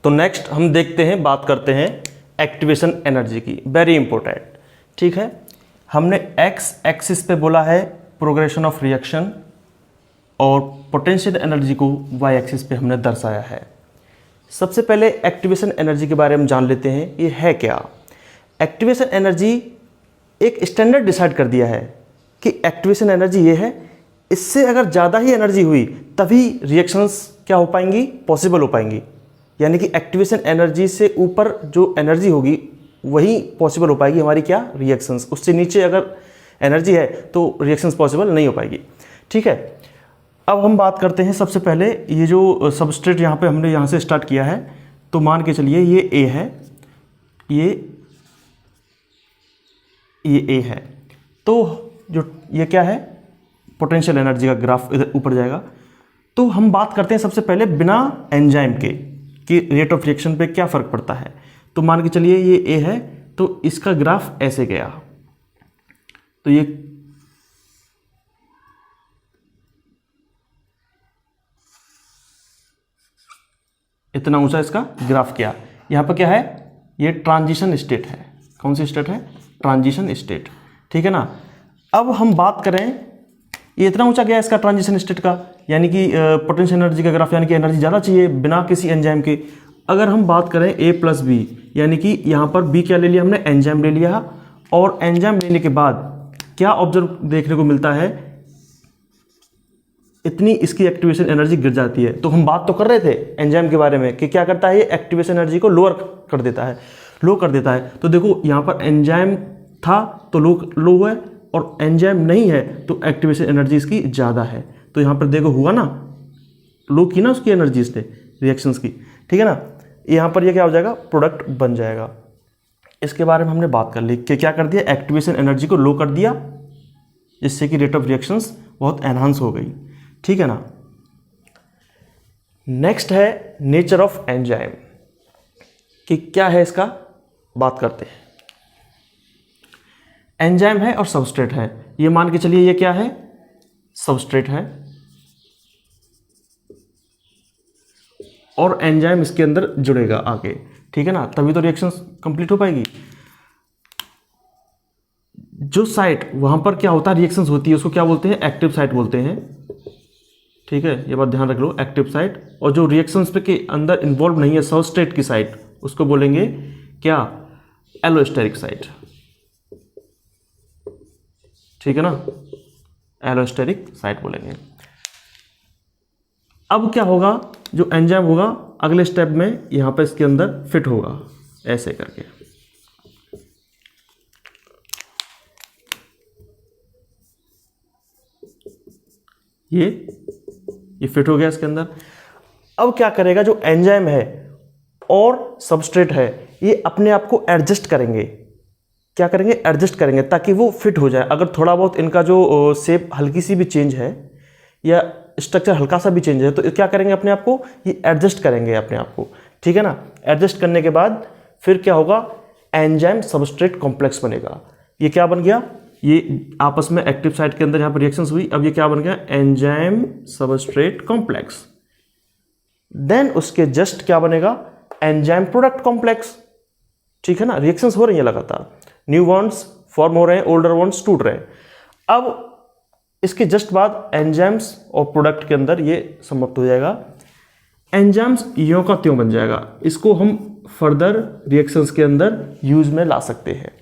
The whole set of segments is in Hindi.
तो नेक्स्ट हम देखते हैं, बात करते हैं एक्टिवेशन एनर्जी की, वेरी इंपॉर्टेंट। ठीक है, हमने एक्स एक्सिस पे बोला है प्रोग्रेशन ऑफ रिएक्शन और पोटेंशियल एनर्जी को वाई एक्सिस पे हमने दर्शाया है। सबसे पहले एक्टिवेशन एनर्जी के बारे में जान लेते हैं, ये है क्या। एक्टिवेशन एनर्जी एक स्टैंडर्ड डिसाइड कर दिया है कि एक्टिवेशन एनर्जी ये है, इससे अगर ज़्यादा ही एनर्जी हुई तभी रिएक्शंस क्या हो पाएंगी, पॉसिबल हो पाएंगी। यानी कि एक्टिवेशन एनर्जी से ऊपर जो एनर्जी होगी वही पॉसिबल हो पाएगी हमारी क्या, रिएक्शंस। उससे नीचे अगर एनर्जी है तो रिएक्शंस पॉसिबल नहीं हो पाएगी। ठीक है, अब हम बात करते हैं सबसे पहले ये जो सबस्ट्रेट यहाँ पे हमने यहाँ से स्टार्ट किया है, तो मान के चलिए ये ए है, ये ए है, तो जो ये क्या है, पोटेंशियल एनर्जी का ग्राफ इधर ऊपर जाएगा। तो हम बात करते हैं सबसे पहले बिना एंजाइम के कि रेट ऑफ रिएक्शन पे क्या फ़र्क पड़ता है। तो मान के चलिए ये ए है, तो इसका ग्राफ ऐसे गया, तो ये इतना ऊंचा इसका ग्राफ किया। यहाँ पर क्या है, ये ट्रांजिशन स्टेट है। कौन सी स्टेट है, ट्रांजिशन स्टेट। ठीक है ना। अब हम बात करें, ये इतना ऊंचा गया इसका ट्रांजिशन स्टेट का, यानी कि पोटेंशियल एनर्जी का ग्राफ, यानी कि एनर्जी ज़्यादा चाहिए बिना किसी एंजाइम के। अगर हम बात करें ए प्लस बी, यानी कि यहाँ पर बी क्या ले लिया हमने, एंजाइम ले लिया, और एंजाइम लेने के बाद क्या ऑब्जर्व देखने को मिलता है, इतनी इसकी एक्टिवेशन एनर्जी गिर जाती है। तो हम बात तो कर रहे थे एंजाइम के बारे में कि क्या करता है, ये एक्टिवेशन एनर्जी को लोअर कर देता है, लो कर देता है। तो देखो यहाँ पर एंजाइम था तो लो है, और एंजाइम नहीं है तो एक्टिवेशन एनर्जी इसकी ज़्यादा है। तो यहाँ पर देखो हुआ ना, लो की ना उसकी एनर्जी इसने रिएक्शंस की। ठीक है ना, यहाँ पर ये क्या हो जाएगा, प्रोडक्ट बन जाएगा। इसके बारे में हमने बात कर ली कि क्या कर दिया, एक्टिवेशन एनर्जी को लो कर दिया, जिससे कि रेट ऑफ रिएक्शंस बहुत एनहांस हो गई। ठीक है ना। नेक्स्ट है नेचर ऑफ एंजाइम, कि क्या है इसका, बात करते हैं। एंजाइम है और सबस्ट्रेट है, ये मान के चलिए ये क्या है, सबस्ट्रेट है, और एंजाइम इसके अंदर जुड़ेगा आगे। ठीक है ना, तभी तो रिएक्शन कंप्लीट हो पाएगी। जो साइट वहां पर क्या होता है, रिएक्शंस होती है, उसको क्या बोलते हैं, एक्टिव साइट बोलते हैं। ठीक है, ये बात ध्यान रख लो, एक्टिव साइट। और जो रिएक्शंस पे के अंदर इन्वॉल्व नहीं है, सबस्ट्रेट की साइट, उसको बोलेंगे क्या, एलोस्टेरिक साइट। ठीक है ना, एलोस्टेरिक साइट बोलेंगे। अब क्या होगा, जो एंजाइम होगा अगले स्टेप में यहां पे इसके अंदर फिट होगा, ऐसे करके। ये फिट हो गया इसके अंदर। अब क्या करेगा, जो एंजाइम है और सबस्ट्रेट है, ये अपने आप को एडजस्ट करेंगे। क्या करेंगे, एडजस्ट करेंगे, ताकि वो फिट हो जाए। अगर थोड़ा बहुत इनका जो शेप हल्की सी भी चेंज है या स्ट्रक्चर हल्का सा भी चेंज है, तो क्या करेंगे, अपने आप को ये एडजस्ट करेंगे अपने आप को। ठीक है ना। एडजस्ट करने के बाद फिर क्या होगा, एंजाइम सबस्ट्रेट कॉम्प्लेक्स बनेगा। ये क्या बन गया, ये आपस में एक्टिव साइट के अंदर यहाँ पर रिएक्शंस हुई, अब ये क्या बन गया, एंजाइम सबस्ट्रेट कॉम्प्लेक्स। देन उसके जस्ट क्या बनेगा, एंजाइम प्रोडक्ट कॉम्प्लेक्स। ठीक है ना, रिएक्शंस हो रही है लगातार, न्यू बॉन्ड्स फॉर्म हो रहे हैं, ओल्डर बॉन्ड्स टूट रहे हैं। अब इसके जस्ट बाद एंजाइम्स और प्रोडक्ट के अंदर ये समाप्त हो जाएगा। एंजाइम्स यों का त्यों बन जाएगा। इसको हम फर्दर रिएक्शंस के अंदर यूज में ला सकते हैं,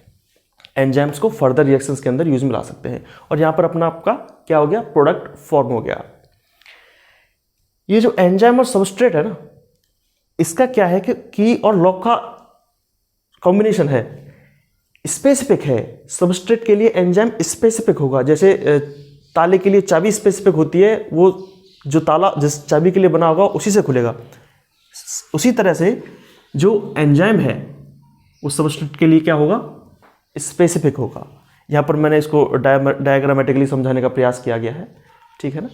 एंजाइम्स को फर्दर रिएक्शंस के अंदर यूज में ला सकते हैं। और यहां पर अपना आपका क्या हो गया, प्रोडक्ट फॉर्म हो गया। ये जो एंजाइम और सबस्ट्रेट है ना, इसका क्या है कि की और लॉक का कॉम्बिनेशन है, स्पेसिफिक है। सबस्ट्रेट के लिए एंजाइम स्पेसिफिक होगा, जैसे ताले के लिए चाबी स्पेसिफिक होती है, वो जो ताला जिस चाबी के लिए बना होगा उसी से खुलेगा। उसी तरह से जो एंजाइम है वो सबस्ट्रेट के लिए क्या होगा, स्पेसिफिक होगा। यहाँ पर मैंने इसको डायग्रामेटिकली समझाने का प्रयास किया गया है। ठीक है ना।